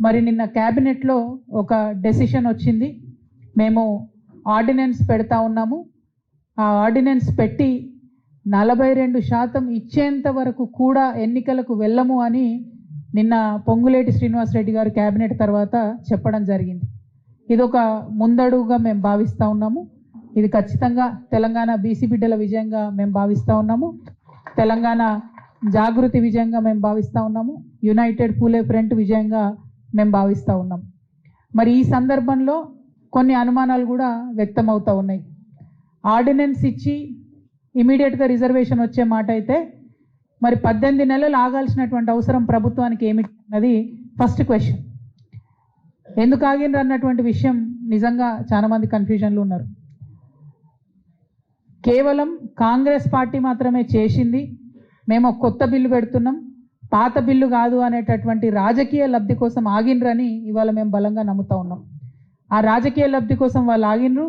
మరి నిన్న క్యాబినెట్లో ఒక డెసిషన్ వచ్చింది. మేము ఆర్డినెన్స్ పెడతా ఉన్నాము. ఆ ఆర్డినెన్స్ పెట్టి 42% ఇచ్చేంత వరకు కూడా ఎన్నికలకు వెళ్ళము అని నిన్న పొంగులేటి శ్రీనివాసరెడ్డి గారు క్యాబినెట్ తర్వాత చెప్పడం జరిగింది. ఇది ఒక ముందడుగుగా మేము భావిస్తూ ఉన్నాము. ఇది ఖచ్చితంగా తెలంగాణ బీసీ బిడ్డల విజయంగా మేము భావిస్తూ ఉన్నాము. తెలంగాణ జాగృతి విజయంగా మేము భావిస్తూ ఉన్నాము. యునైటెడ్ పూలే ఫ్రంట్ విజయంగా మేము భావిస్తూ ఉన్నాం. మరి ఈ సందర్భంలో కొన్ని అనుమానాలు కూడా వ్యక్తమవుతూ ఉన్నాయి. ఆర్డినెన్స్ ఇచ్చి ఇమీడియట్గా రిజర్వేషన్ వచ్చే మాట అయితే మరి 18 నెలలు ఆగాల్సినటువంటి అవసరం ప్రభుత్వానికి ఏమిటి అన్నది ఫస్ట్ క్వశ్చన్. ఎందుకు ఆగినరు అన్నటువంటి విషయం నిజంగా చాలామంది కన్ఫ్యూజన్లు ఉన్నారు. కేవలం కాంగ్రెస్ పార్టీ మాత్రమే చేసింది, మేము కొత్త బిల్లు పెడుతున్నాం, పాత బిల్లు కాదు అనేటటువంటి రాజకీయ లబ్ధి కోసం ఆగినరని ఇవాళ మేము బలంగా నమ్ముతా ఉన్నాం. ఆ రాజకీయ లబ్ధి కోసం వాళ్ళు ఆగినరు.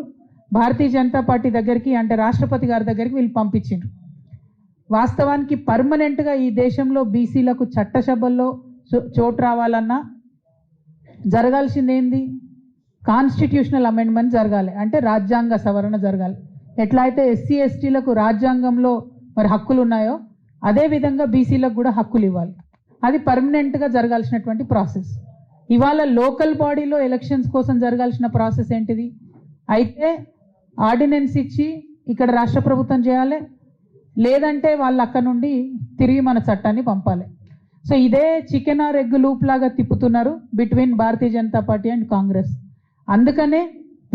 భారతీయ జనతా పార్టీ దగ్గరికి, అంటే రాష్ట్రపతి గారి దగ్గరికి వీళ్ళు పంపించిండ్రు. వాస్తవానికి పర్మనెంట్గా ఈ దేశంలో బీసీలకు చట్టసభల్లో చోటు రావాలన్నా జరగాల్సింది ఏంది? కాన్స్టిట్యూషనల్ అమెండ్మెంట్ జరగాలి, అంటే రాజ్యాంగ సవరణ జరగాలి. ఎట్లా అయితే ఎస్సీ ఎస్టీలకు రాజ్యాంగంలో మరి హక్కులు ఉన్నాయో అదేవిధంగా బీసీలకు కూడా హక్కులు ఇవ్వాలి. అది పర్మనెంట్గా జరగాల్సినటువంటి ప్రాసెస్. ఇవాళ లోకల్ బాడీలో ఎలక్షన్స్ కోసం జరగాల్సిన ప్రాసెస్ ఏంటిది? అయితే ఆర్డినెన్స్ ఇచ్చి ఇక్కడ రాష్ట్ర ప్రభుత్వం చేయాలి, లేదంటే వాళ్ళు అక్కడ నుండి తిరిగి మన చట్టాన్ని పంపాలి. సో ఇదే చికెన్ ఆర్ ఎగ్ లూప్ లాగా తిప్పుతున్నారు బిట్వీన్ భారతీయ జనతా పార్టీ అండ్ కాంగ్రెస్. అందుకనే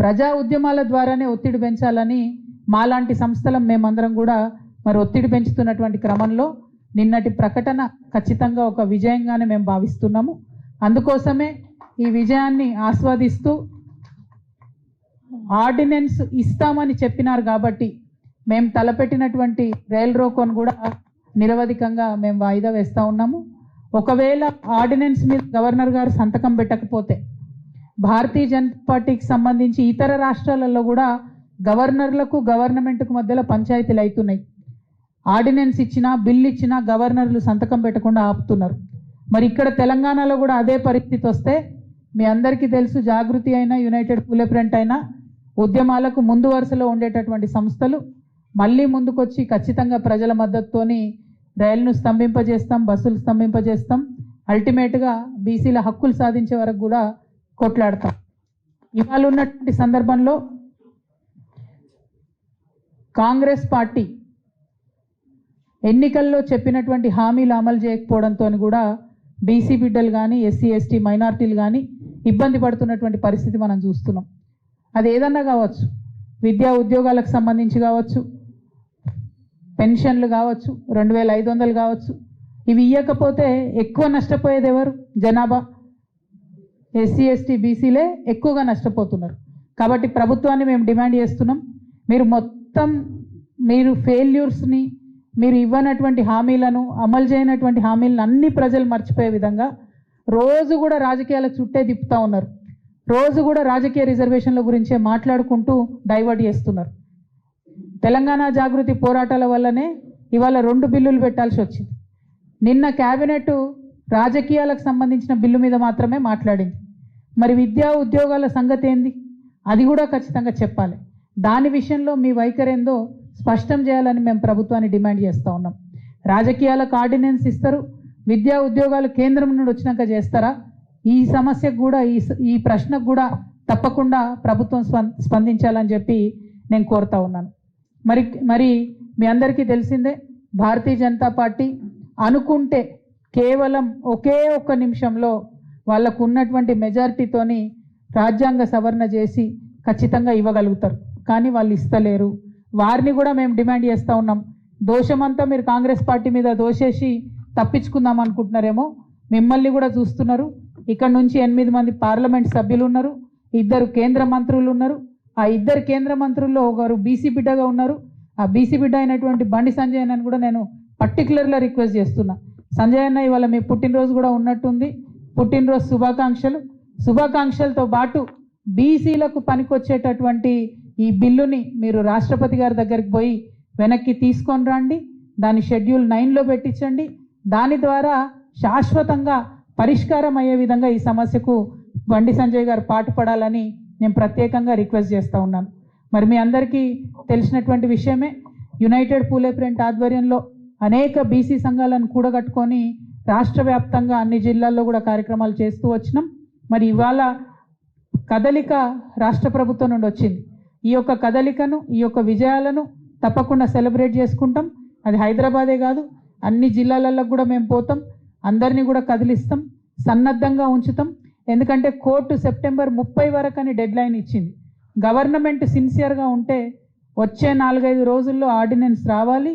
ప్రజా ఉద్యమాల ద్వారానే ఒత్తిడి పెంచాలని మాలాంటి సంస్థలం మేమందరం కూడా మరి ఒత్తిడి పెంచుతున్నటువంటి క్రమంలో నిన్నటి ప్రకటన ఖచ్చితంగా ఒక విజయంగానే మేము భావిస్తున్నాము. అందుకోసమే ఈ విజయాన్ని ఆస్వాదిస్తూ ఆర్డినెన్స్ ఇస్తామని చెప్పినారు కాబట్టి మేము తలపెట్టినటువంటి రైల్ రోకోను కూడా నిరవధికంగా మేము వాయిదా వేస్తూ ఉన్నాము. ఒకవేళ ఆర్డినెన్స్ మీద గవర్నర్ గారు సంతకం పెట్టకపోతే భారతీయ జనతా పార్టీకి సంబంధించి ఇతర రాష్ట్రాలలో కూడా గవర్నర్లకు గవర్నమెంట్కు మధ్యలో పంచాయతీలు అవుతున్నాయి. ఆర్డినెన్స్ ఇచ్చినా బిల్లు ఇచ్చినా గవర్నర్లు సంతకం పెట్టకుండా ఆపుతున్నారు. మరి ఇక్కడ తెలంగాణలో కూడా అదే పరిస్థితి వస్తే మీ అందరికీ తెలుసు, జాగృతి అయినా యునైటెడ్ పూలే ఫ్రంట్ అయినా ఉద్యమాలకు ముందు వరుసలో ఉండేటటువంటి సంస్థలు మళ్ళీ ముందుకొచ్చి ఖచ్చితంగా ప్రజల మద్దతుతోని రైలును స్తంభింపజేస్తాం, బస్సులు స్తంభింపజేస్తాం, అల్టిమేట్గా బీసీల హక్కులు సాధించే వరకు కూడా కొట్లాడతాం. ఇవాళ ఉన్నటువంటి సందర్భంలో కాంగ్రెస్ పార్టీ ఎన్నికల్లో చెప్పినటువంటి హామీలు అమలు చేయకపోవడంతో కూడా బీసీ బిడ్డలు కానీ ఎస్సీ ఎస్టీ మైనారిటీలు కానీ ఇబ్బంది పడుతున్నటువంటి పరిస్థితి మనం చూస్తున్నాం. అది ఏదన్నా కావచ్చు, విద్యా ఉద్యోగాలకు సంబంధించి కావచ్చు, పెన్షన్లు కావచ్చు, 2500 కావచ్చు. ఇవి ఇవ్వకపోతే ఎక్కువ నష్టపోయేది ఎవరు? జనాభా. ఎస్సీ ఎస్టీ బీసీలే ఎక్కువగా నష్టపోతున్నారు. కాబట్టి ప్రభుత్వాన్ని మేము డిమాండ్ చేస్తున్నాం, మీరు ఫెయిల్యూర్స్ని, మీరు ఇవ్వనటువంటి హామీలను, అమలు చేయనటువంటి హామీలను అన్ని ప్రజలు మర్చిపోయే విధంగా రోజు కూడా రాజకీయాలకు చుట్టే తిప్పుతూ ఉన్నారు. రోజు కూడా రాజకీయ రిజర్వేషన్ల గురించే మాట్లాడుకుంటూ డైవర్ట్ చేస్తున్నారు. తెలంగాణ జాగృతి పోరాటాల వల్లనే ఇవాళ 2 బిల్లులు పెట్టాల్సి వచ్చింది. నిన్న క్యాబినెట్ రాజకీయాలకు సంబంధించిన బిల్లు మీద మాత్రమే మాట్లాడింది. మరి విద్యా ఉద్యోగాల సంగతి ఏంది? అది కూడా ఖచ్చితంగా చెప్పాలి. దాని విషయంలో మీ వైఖరేందో స్పష్టం చేయాలని మేము ప్రభుత్వాన్ని డిమాండ్ చేస్తూ ఉన్నాం. రాజకీయాలకు ఆర్డినెన్స్ ఇస్తారు, విద్యా ఉద్యోగాలు కేంద్రం నుండి వచ్చినాక చేస్తారా? ఈ సమస్యకు కూడా ఈ ప్రశ్నకు కూడా తప్పకుండా ప్రభుత్వం స్పందించాలని చెప్పి నేను కోరుతా ఉన్నాను. మరి మీ అందరికీ తెలిసిందే, భారతీయ జనతా పార్టీ అనుకుంటే కేవలం ఒకే ఒక్క నిమిషంలో వాళ్ళకు ఉన్నటువంటి మెజారిటీతోని రాజ్యాంగ సవరణ చేసి ఖచ్చితంగా ఇవ్వగలుగుతారు. కానీ వాళ్ళు ఇస్తలేరు. వారిని కూడా మేము డిమాండ్ చేస్తూ ఉన్నాం. దోషమంతా మీరు కాంగ్రెస్ పార్టీ మీద దోషేసి తప్పించుకుందాం అనుకుంటున్నారేమో. మిమ్మల్ని కూడా చూస్తున్నారు. ఇక్కడ నుంచి 8 మంది పార్లమెంట్ సభ్యులు ఉన్నారు, 2 కేంద్ర మంత్రులు ఉన్నారు. ఆ 2 కేంద్ర మంత్రుల్లో ఒకరు బీసీ బిడ్డగా ఉన్నారు. ఆ బీసీ బిడ్డ అయినటువంటి బండి సంజయ్ అన్నని కూడా నేను పర్టికులర్గా రిక్వెస్ట్ చేస్తున్నా. సంజయ్ అన్న ఇవాళ మీ పుట్టినరోజు కూడా ఉన్నట్టుంది. పుట్టినరోజు శుభాకాంక్షలతో పాటు బీసీలకు పనికొచ్చేటటువంటి ఈ బిల్లుని మీరు రాష్ట్రపతి గారి దగ్గరికి పోయి వెనక్కి తీసుకొని రండి. దాని షెడ్యూల్ 9లో పెట్టించండి. దాని ద్వారా శాశ్వతంగా పరిష్కారం అయ్యే విధంగా ఈ సమస్యకు బండి సంజయ్ గారు పాటుపడాలని నేను ప్రత్యేకంగా రిక్వెస్ట్ చేస్తూ ఉన్నాను. మరి మీ అందరికీ తెలిసినటువంటి విషయమే, యునైటెడ్ పూలే ప్రింట్ ఆధ్వర్యంలో అనేక బీసీ సంఘాలను కూడగట్టుకొని రాష్ట్ర వ్యాప్తంగా అన్ని జిల్లాల్లో కూడా కార్యక్రమాలు చేస్తూ వచ్చినాం. మరి ఇవాళ కదలిక రాష్ట్ర ప్రభుత్వం నుండి వచ్చింది. ఈ యొక్క కదలికను, ఈ యొక్క విజయాలను తప్పకుండా సెలబ్రేట్ చేసుకుంటాం. అది హైదరాబాదే కాదు, అన్ని జిల్లాలలో కూడా మేము పోతాం, అందరినీ కూడా కదిలిస్తాం, సన్నద్ధంగా ఉంచుతాం. ఎందుకంటే కోర్టు సెప్టెంబర్ 30 వరకు అని డెడ్ లైన్ ఇచ్చింది. గవర్నమెంట్ సిన్సియర్గా ఉంటే వచ్చే 4-5 రోజుల్లో ఆర్డినెన్స్ రావాలి,